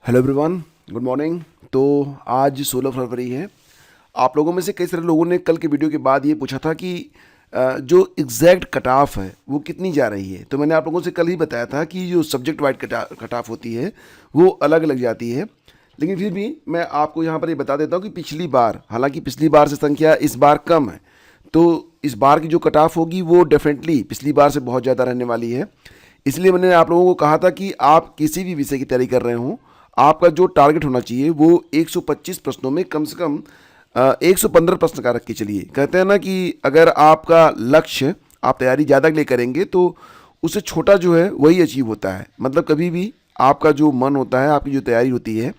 Hello everyone, good morning. तो आज 16 फरवरी है। आप लोगों में से कई सारे लोगों ने कल के वीडियो के बाद ये पूछा था कि जो एग्जैक्ट कट ऑफ है वो कितनी जा रही है। तो मैंने आप लोगों से कल ही बताया था कि जो सब्जेक्ट वाइड कट ऑफ होती है वो अलग अलग जाती है। लेकिन फिर भी मैं आपको यहाँ पर ये बता देता हूँ कि पिछली बार, हालांकि पिछली बार से संख्या इस बार कम है, तो इस बार की जो कट ऑफ होगी वो डेफिनेटली पिछली बार से बहुत ज़्यादा रहने वाली है। इसलिए मैंने आप लोगों को कहा था कि आप किसी भी विषय की तैयारी कर रहे हों, आपका जो टारगेट होना चाहिए वो 125 प्रश्नों में कम से कम 115 प्रश्न का रख के चलिए। कहते हैं ना कि अगर आपका लक्ष्य, आप तैयारी ज़्यादा के लिए करेंगे तो उससे छोटा जो है वही अचीव होता है। मतलब कभी भी आपका जो मन होता है, आपकी जो तैयारी होती है,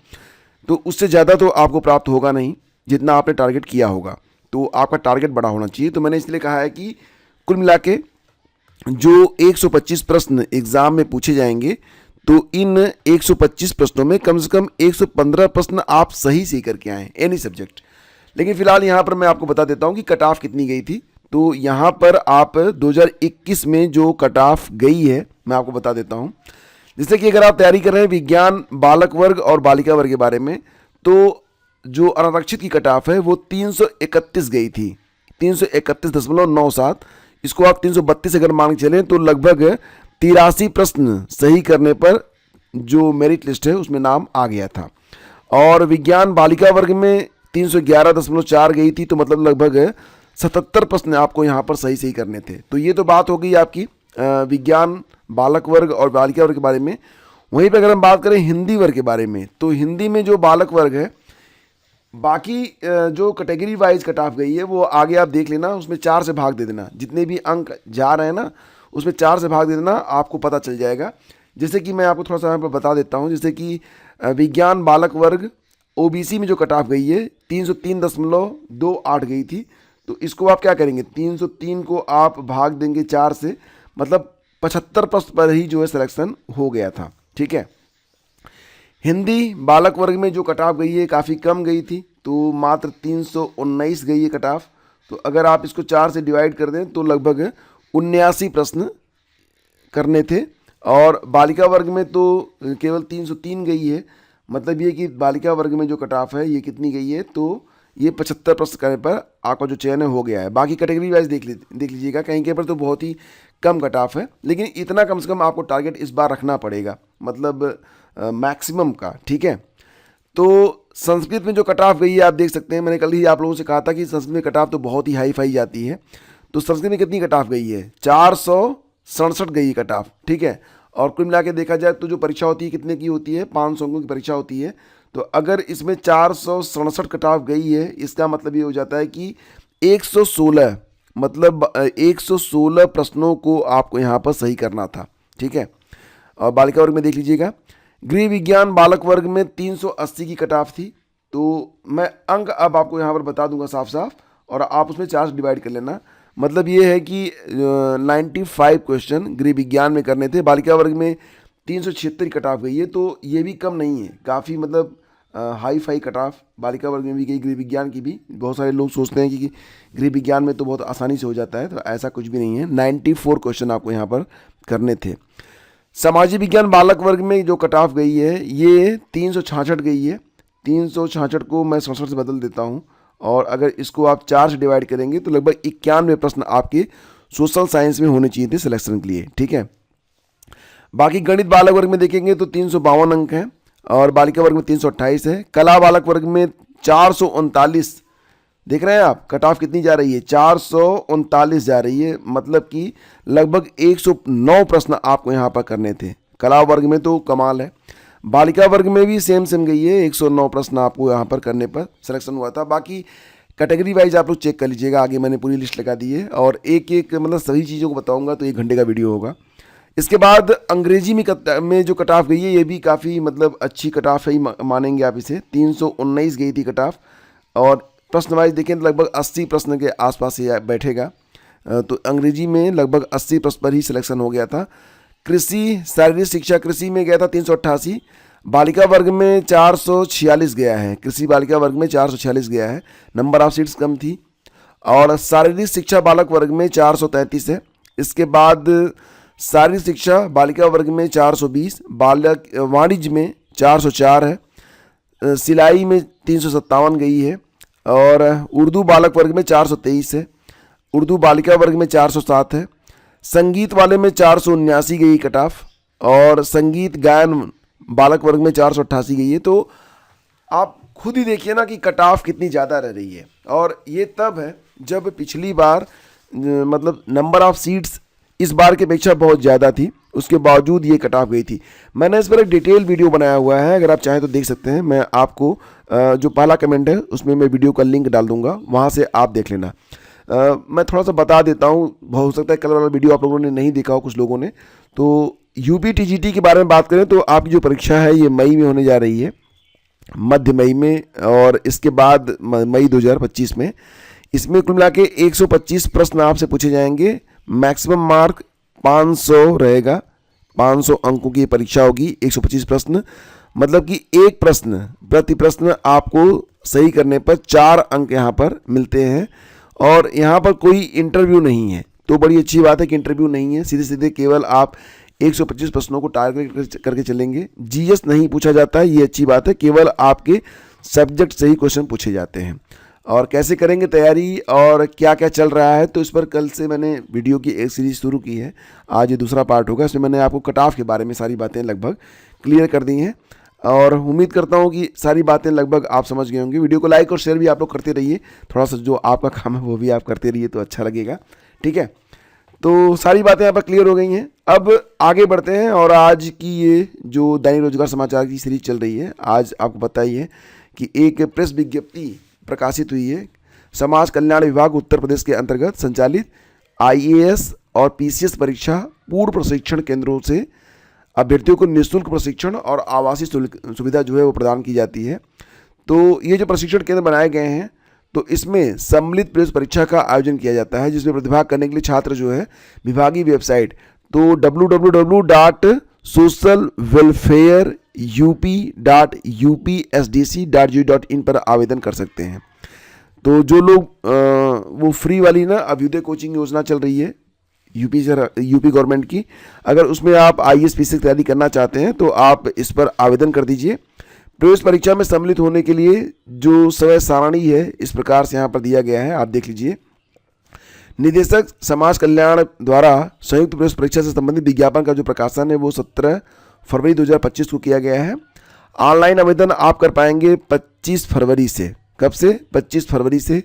तो उससे ज़्यादा तो आपको प्राप्त होगा नहीं जितना आपने टारगेट किया होगा। तो आपका टारगेट बड़ा होना चाहिए। तो मैंने इसलिए कहा है कि कुल मिला के जो 125 प्रश्न एग्ज़ाम में पूछे जाएंगे, तो इन 125 प्रश्नों में कम से कम 115 प्रश्न आप सही से करके आएँ, एनी सब्जेक्ट। लेकिन फिलहाल यहाँ पर मैं आपको बता देता हूँ कि कट ऑफ कितनी गई थी। तो यहाँ पर आप 2021 में जो कट ऑफ गई है मैं आपको बता देता हूँ। जैसे कि अगर आप तैयारी कर रहे हैं विज्ञान बालक वर्ग और बालिका वर्ग के बारे में, तो जो अनारक्षित की कट ऑफ है वो 331 गई थी, 331.97। इसको आप 332 अगर मान के चलें तो लगभग 83 प्रश्न सही करने पर जो मेरिट लिस्ट है उसमें नाम आ गया था। और विज्ञान बालिका वर्ग में 311.4 गई थी, तो मतलब लगभग 77 प्रश्न आपको यहाँ पर सही सही करने थे। तो ये तो बात हो गई आपकी विज्ञान बालक वर्ग और बालिका वर्ग के बारे में। वहीं पर अगर हम बात करें हिंदी वर्ग के बारे में, तो हिंदी में जो बालक वर्ग है, बाकी जो कैटेगरी वाइज कट ऑफ गई है वो आगे आप देख लेना, उसमें 4 से भाग दे देना। जितने भी अंक जा रहे हैं ना उसमें 4 से भाग दे देना, आपको पता चल जाएगा। जैसे कि मैं आपको थोड़ा सा यहाँ पर बता देता हूँ। जैसे कि विज्ञान बालक वर्ग ओबीसी में जो कट ऑफ गई है 303.28 गई थी। तो इसको आप क्या करेंगे, 303 को आप भाग देंगे 4 से, मतलब 75 प्रश्न पर ही जो है सिलेक्शन हो गया था। ठीक है। हिंदी बालक वर्ग में जो कट ऑफ गई है काफ़ी कम गई थी, तो मात्र 319 गई है कट ऑफ। तो अगर आप इसको 4 से डिवाइड कर दें तो लगभग 79 प्रश्न करने थे। और बालिका वर्ग में तो केवल 303 गई है। मतलब ये कि बालिका वर्ग में जो कट ऑफ है ये कितनी गई है, तो ये 75 प्रश्न करने पर आपका जो चयन हो गया है। बाकी कैटेगरी वाइज देख लीजिएगा, कहीं के पर तो बहुत ही कम कट ऑफ है। लेकिन इतना कम से कम आपको टारगेट इस बार रखना पड़ेगा, मतलब मैक्सिमम का। ठीक है। तो संस्कृत में जो कट ऑफ गई है आप देख सकते हैं। मैंने कल ही आप लोगों से कहा था कि संस्कृत में कट ऑफ तो बहुत ही हाई फाई जाती है। तो संस्कृत में कितनी कट ऑफ गई है, 467 गई है कट ऑफ। ठीक है। और कुल मिला के देखा जाए तो जो परीक्षा होती है कितने की होती है, 500 अंकों की परीक्षा होती है। तो अगर इसमें 467 कट ऑफ गई है, इसका मतलब ये हो जाता है कि 116, मतलब 116 प्रश्नों को आपको यहाँ पर सही करना था। ठीक है। और बालिका वर्ग में देख लीजिएगा, गृह विज्ञान बालक वर्ग में 380 की कट ऑफ थी। तो मैं अंक अब आपको यहाँ पर बता दूंगा साफ साफ, और आप उसमें 4 से डिवाइड कर लेना। मतलब ये है कि 95 क्वेश्चन गृह विज्ञान में करने थे। बालिका वर्ग में 376 कट ऑफ गई है, तो ये भी कम नहीं है, काफ़ी मतलब हाई फाई कट ऑफ बालिका वर्ग में भी गई, गृह विज्ञान की भी। बहुत सारे लोग सोचते हैं कि गृह विज्ञान में तो बहुत आसानी से हो जाता है, तो ऐसा कुछ भी नहीं है। 94 क्वेश्चन आपको यहाँ पर करने थे। सामाजिक विज्ञान बालक वर्ग में जो कट ऑफ गई है ये 366 गई है। 366 को मैं 67 से बदल देता हूँ, और अगर इसको आप 4 से डिवाइड करेंगे तो लगभग 91 प्रश्न आपके सोशल साइंस में होने चाहिए थे सिलेक्शन के लिए। ठीक है। बाकी गणित बालक वर्ग में देखेंगे तो 352 अंक हैं, और बालिका वर्ग में 328 है। कला बालक वर्ग में 439, देख रहे हैं आप कट ऑफ कितनी जा रही है, 439 जा रही है। मतलब कि लगभग 109 प्रश्न आपको यहाँ पर करने थे। कला वर्ग में तो कमाल है। बालिका वर्ग में भी सेम गई है, 109 प्रश्न आपको यहाँ पर करने पर सिलेक्शन हुआ था। बाकी कैटेगरी वाइज आप लोग चेक कर लीजिएगा, आगे मैंने पूरी लिस्ट लगा दी है, और एक एक मतलब सभी चीज़ों को बताऊँगा तो 1 घंटे का वीडियो होगा। इसके बाद अंग्रेजी में जो कट ऑफ गई है ये भी काफ़ी मतलब अच्छी कट ऑफ है ही मानेंगे आप इसे। 319 गई थी कट ऑफ, और प्रश्न वाइज देखें तो लगभग 80 प्रश्न के आसपास ये बैठेगा। तो अंग्रेजी में लगभग 80 प्रश्न पर ही सिलेक्शन हो गया था। कृषि शारीरिक शिक्षा कृषि में गया था 388, बालिका वर्ग में 446 गया है। कृषि बालिका वर्ग में 446 गया है, नंबर ऑफ सीट्स कम थी। और शारीरिक शिक्षा बालक वर्ग में 433 है। इसके बाद शारीरिक शिक्षा बालिका वर्ग में 420, बालक वाणिज्य में 404 है। सिलाई में 357 गई है। और उर्दू बालक वर्ग में 423 है। उर्दू बालिका वर्ग में 407 है। संगीत वाले में 479 गई कट ऑफ। और संगीत गायन बालक वर्ग में 488 गई है। तो आप खुद ही देखिए ना कि कट ऑफ कितनी ज़्यादा रह रही है। और ये तब है जब पिछली बार मतलब नंबर ऑफ सीट्स इस बार की अपेक्षा बहुत ज़्यादा थी, उसके बावजूद ये कट ऑफ गई थी। मैंने इस पर एक डिटेल वीडियो बनाया हुआ है, अगर आप चाहें तो देख सकते हैं। मैं आपको जो पहला कमेंट है उसमें मैं वीडियो का लिंक डाल दूंगा, वहाँ से आप देख लेना। मैं थोड़ा सा बता देता हूँ, हो सकता है कल वाला वीडियो आप लोगों ने नहीं देखा हो कुछ लोगों ने। तो यूपी टीजीटी के बारे में बात करें तो आपकी जो परीक्षा है ये मई में होने जा रही है, मध्य मई में, और इसके बाद मई 2025 में। इसमें कुल मिला के 125 प्रश्न आपसे पूछे जाएंगे। मैक्सिमम मार्क 500 रहेगा, 500 अंकों की परीक्षा होगी। 125 प्रश्न मतलब कि एक प्रश्न प्रति प्रश्न आपको सही करने पर 4 अंक यहाँ पर मिलते हैं। और यहाँ पर कोई इंटरव्यू नहीं है, तो बड़ी अच्छी बात है कि इंटरव्यू नहीं है। सीधे सीधे केवल आप 125 प्रश्नों को टारगेट करके चलेंगे। जीएस नहीं पूछा जाता है, ये अच्छी बात है। केवल आपके सब्जेक्ट से ही क्वेश्चन पूछे जाते हैं। और कैसे करेंगे तैयारी और क्या क्या चल रहा है, तो इस पर कल से मैंने वीडियो की एक सीरीज शुरू की है। आज ये दूसरा पार्ट होगा। इसमें मैंने आपको कट ऑफ के बारे में सारी बातें लगभग क्लियर कर दी हैं। और उम्मीद करता हूँ कि सारी बातें लगभग आप समझ गए होंगे। वीडियो को लाइक और शेयर भी आप लोग करते रहिए, थोड़ा सा जो आपका काम है वो भी आप करते रहिए तो अच्छा लगेगा। ठीक है, तो सारी बातें यहाँ पर क्लियर हो गई हैं। अब आगे बढ़ते हैं। और आज की ये जो दैनिक रोजगार समाचार की सीरीज चल रही है, आज आपको पता ही है कि एक प्रेस विज्ञप्ति प्रकाशित हुई है। समाज कल्याण विभाग उत्तर प्रदेश के अंतर्गत संचालित आईएएस और पीसीएस परीक्षा पूर्व प्रशिक्षण केंद्रों से अभ्यर्थियों को निःशुल्क प्रशिक्षण और आवासीय सुविधा जो है वो प्रदान की जाती है। तो ये जो प्रशिक्षण केंद्र बनाए गए हैं, तो इसमें सम्मिलित प्रवेश परीक्षा का आयोजन किया जाता है, जिसमें प्रतिभाग करने के लिए छात्र जो है विभागीय वेबसाइट तो www.socialwelfareup.upsdc.go.in पर आवेदन कर सकते हैं। तो जो लोग वो फ्री वाली ना अभ्युदय कोचिंग योजना चल रही है यूपी गवर्नमेंट की, अगर उसमें आप आईएएस पीसी की तैयारी करना चाहते हैं तो आप इस पर आवेदन कर दीजिए। प्रवेश परीक्षा में सम्मिलित होने के लिए जो समय सारणी है इस प्रकार से यहाँ पर दिया गया है, आप देख लीजिए। निदेशक समाज कल्याण द्वारा संयुक्त प्रवेश परीक्षा से संबंधित विज्ञापन का जो प्रकाशन है वो 17 फरवरी 2025 को किया गया है। ऑनलाइन आवेदन आप कर पाएंगे 25 फरवरी से। कब से? 25 फरवरी से।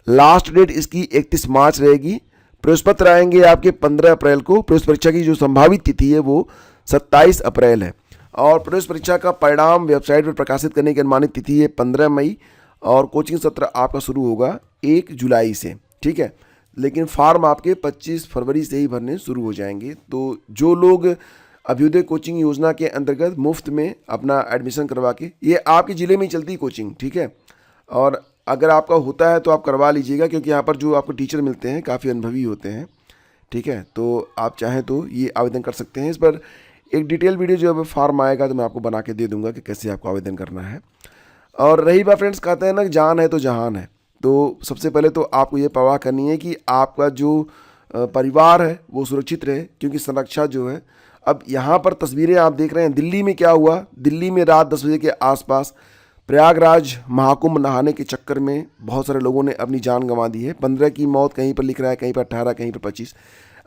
लास्ट डेट इसकी 31 मार्च रहेगी। प्रवेश पत्र आएंगे आपके 15 अप्रैल को। प्रवेश परीक्षा की जो संभावित तिथि है वो 27 अप्रैल है। और प्रवेश परीक्षा का परिणाम वेबसाइट पर प्रकाशित करने की अनुमानित तिथि है 15 मई। और कोचिंग सत्र आपका शुरू होगा 1 जुलाई से। ठीक है, लेकिन फॉर्म आपके 25 फरवरी से ही भरने शुरू हो जाएंगे। तो जो लोग अभ्युदय कोचिंग योजना के अंतर्गत मुफ्त में अपना एडमिशन करवा के, ये आपके ज़िले में ही चलती कोचिंग, ठीक है, और अगर आपका होता है तो आप करवा लीजिएगा, क्योंकि यहाँ पर जो आपको टीचर मिलते हैं काफ़ी अनुभवी होते हैं। ठीक है, तो आप चाहें तो ये आवेदन कर सकते हैं। इस पर एक डिटेल वीडियो जो अब फॉर्म आएगा तो मैं आपको बना के दे दूंगा कि कैसे आपको आवेदन करना है। और रही बात, फ्रेंड्स कहते हैं ना, जान है तो जहान है। तो सबसे पहले तो आपको ये परवाह करनी है कि आपका जो परिवार है वो सुरक्षित रहे, क्योंकि संरक्षा जो है, अब यहाँ पर तस्वीरें आप देख रहे हैं। दिल्ली में क्या हुआ, दिल्ली में रात 10 बजे के आसपास प्रयागराज महाकुंभ नहाने के चक्कर में बहुत सारे लोगों ने अपनी जान गंवा दी है। 15 की मौत कहीं पर लिख रहा है, कहीं पर 18, कहीं पर 25,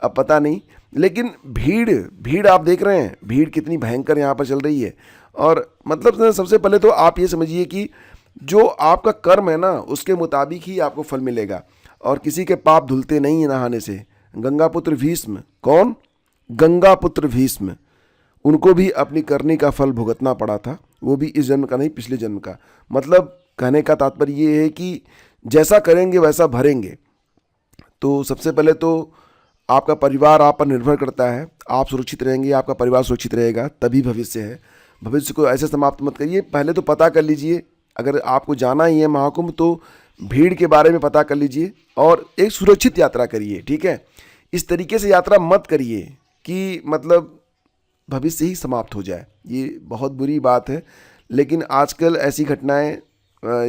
अब पता नहीं। लेकिन भीड़ आप देख रहे हैं, भीड़ कितनी भयंकर यहाँ पर चल रही है। और मतलब सबसे पहले तो आप ये समझिए कि जो आपका कर्म है ना, उसके मुताबिक ही आपको फल मिलेगा। और किसी के पाप धुलते नहीं है नहाने से। गंगापुत्र भीष्म, कौन? गंगापुत्र भीष्म, उनको भी अपनी करनी का फल भुगतना पड़ा था, वो भी इस जन्म का नहीं, पिछले जन्म का। मतलब कहने का तात्पर्य ये है कि जैसा करेंगे वैसा भरेंगे। तो सबसे पहले तो आपका परिवार आप पर निर्भर करता है। आप सुरक्षित रहेंगे, आपका परिवार सुरक्षित रहेगा, तभी भविष्य है। भविष्य को ऐसे समाप्त मत करिए। पहले तो पता कर लीजिए, अगर आपको जाना ही है महाकुंभ तो भीड़ के बारे में पता कर लीजिए और एक सुरक्षित यात्रा करिए। ठीक है, इस तरीके से यात्रा मत करिए कि मतलब भविष्य ही समाप्त हो जाए। ये बहुत बुरी बात है, लेकिन आजकल ऐसी घटनाएं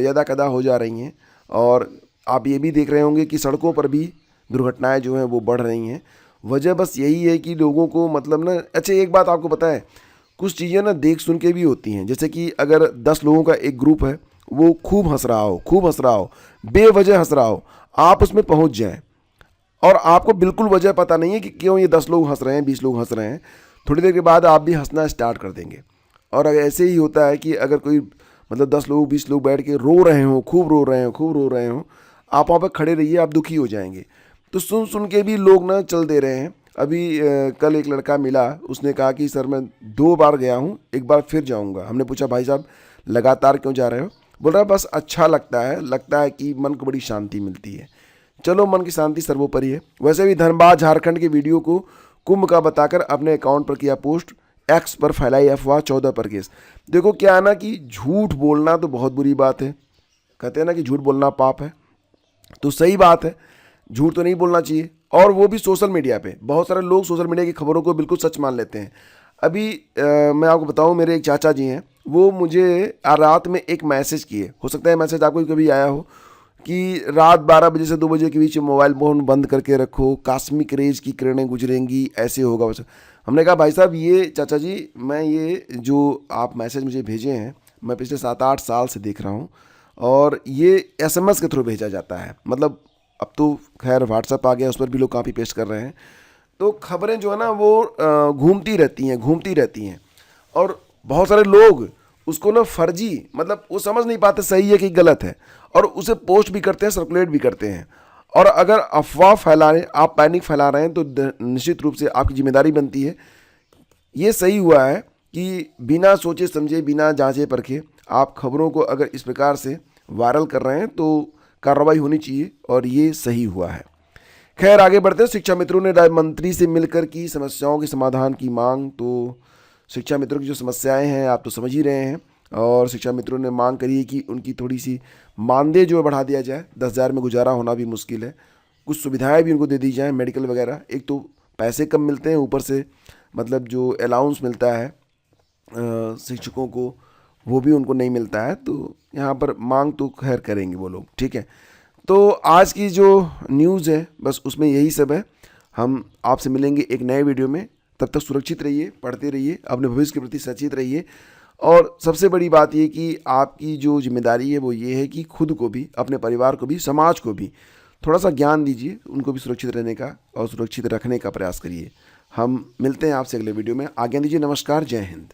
यदा कदा हो जा रही हैं। और आप ये भी देख रहे होंगे कि सड़कों पर भी दुर्घटनाएं जो हैं वो बढ़ रही हैं। वजह बस यही है कि लोगों को मतलब ना, अच्छा एक बात आपको पता है, कुछ चीज़ें ना देख सुन के भी होती हैं। जैसे कि अगर 10 लोगों का एक ग्रुप है, वो खूब हंस रहा हो, बेवजह हंस रहा हो, आप उसमें पहुंच जाएं और आपको बिल्कुल वजह पता नहीं है कि क्यों ये 10 लोग हंस रहे हैं, 20 लोग हंस रहे हैं, थोड़ी देर के बाद आप भी हंसना स्टार्ट कर देंगे। और अगर ऐसे ही होता है कि अगर कोई मतलब 10 लोग 20 लोग बैठ के रो रहे हों, खूब रो रहे हों, आप वहाँ पर खड़े रहिए, आप दुखी हो जाएंगे। तो सुन सुन के भी लोग ना चल दे रहे हैं। अभी कल एक लड़का मिला, उसने कहा कि सर मैं 2 बार गया हूँ, एक बार फिर जाऊँगा। हमने पूछा भाई साहब लगातार क्यों जा रहे हो? बोल रहा है बस अच्छा लगता है कि मन को बड़ी शांति मिलती है। चलो, मन की शांति सर्वोपरि है। वैसे भी धनबाद झारखंड के वीडियो को कुंभ का बताकर अपने अकाउंट पर किया पोस्ट, एक्स पर फैलाई अफवाह, 14 पर केस। देखो क्या है ना कि झूठ बोलना तो बहुत बुरी बात है, कहते हैं ना कि झूठ बोलना पाप है, तो सही बात है, झूठ तो नहीं बोलना चाहिए। और वो भी सोशल मीडिया पे बहुत सारे लोग सोशल मीडिया की खबरों को बिल्कुल सच मान लेते हैं। अभी मैं आपको बताऊं, मेरे एक चाचा जी हैं, वो मुझे रात में एक मैसेज किए, हो सकता है मैसेज आपको कभी आया हो, कि रात 12 बजे से 2 बजे के बीच में मोबाइल फोन बंद करके रखो, कास्मिक रेज की किरणें गुजरेंगी, ऐसे होगा वैसे। हमने कहा भाई साहब ये चाचा जी, मैं ये जो आप मैसेज मुझे भेजे हैं, मैं पिछले 7-8 साल से देख रहा हूँ, और ये SMS के थ्रू भेजा जाता है। मतलब अब तो खैर व्हाट्सएप आ गया, उस पर भी लोग कॉपी पेस्ट कर रहे हैं। तो खबरें जो है ना वो घूमती रहती हैं, और बहुत सारे लोग उसको ना फर्जी, मतलब वो समझ नहीं पाते सही है कि गलत है, और उसे पोस्ट भी करते हैं, सर्कुलेट भी करते हैं। और अगर अफवाह फैला रहे, आप पैनिक फैला रहे हैं, तो निश्चित रूप से आपकी जिम्मेदारी बनती है। ये सही हुआ है कि बिना सोचे समझे, बिना जांचे परखे आप खबरों को अगर इस प्रकार से वायरल कर रहे हैं तो कार्रवाई होनी चाहिए, और ये सही हुआ है। खैर आगे बढ़ते हैं। शिक्षा मित्रों ने राज्य मंत्री से मिलकर की समस्याओं के समाधान की मांग। तो शिक्षा मित्रों की जो समस्याएं हैं आप तो समझ ही रहे हैं, और शिक्षा मित्रों ने मांग करी है कि उनकी थोड़ी सी मानदेय जो है बढ़ा दिया जाए। 10,000 में गुजारा होना भी मुश्किल है, कुछ सुविधाएं भी उनको दे दी जाएँ, मेडिकल वगैरह। एक तो पैसे कम मिलते हैं, ऊपर से मतलब जो अलाउंस मिलता है शिक्षकों को, वो भी उनको नहीं मिलता है। तो यहाँ पर मांग तो खैर करेंगे वो लोग, ठीक है। तो आज की जो न्यूज़ है बस उसमें यही सब है। हम आपसे मिलेंगे एक नए वीडियो में, तब तक सुरक्षित रहिए, पढ़ते रहिए, अपने भविष्य के प्रति सचेत रहिए। और सबसे बड़ी बात ये कि आपकी जो जिम्मेदारी है वो ये है कि खुद को भी, अपने परिवार को भी, समाज को भी थोड़ा सा ज्ञान दीजिए, उनको भी सुरक्षित रहने का और सुरक्षित रखने का प्रयास करिए। हम मिलते हैं आपसे अगले वीडियो में। आज्ञा दीजिए, नमस्कार, जय हिंद।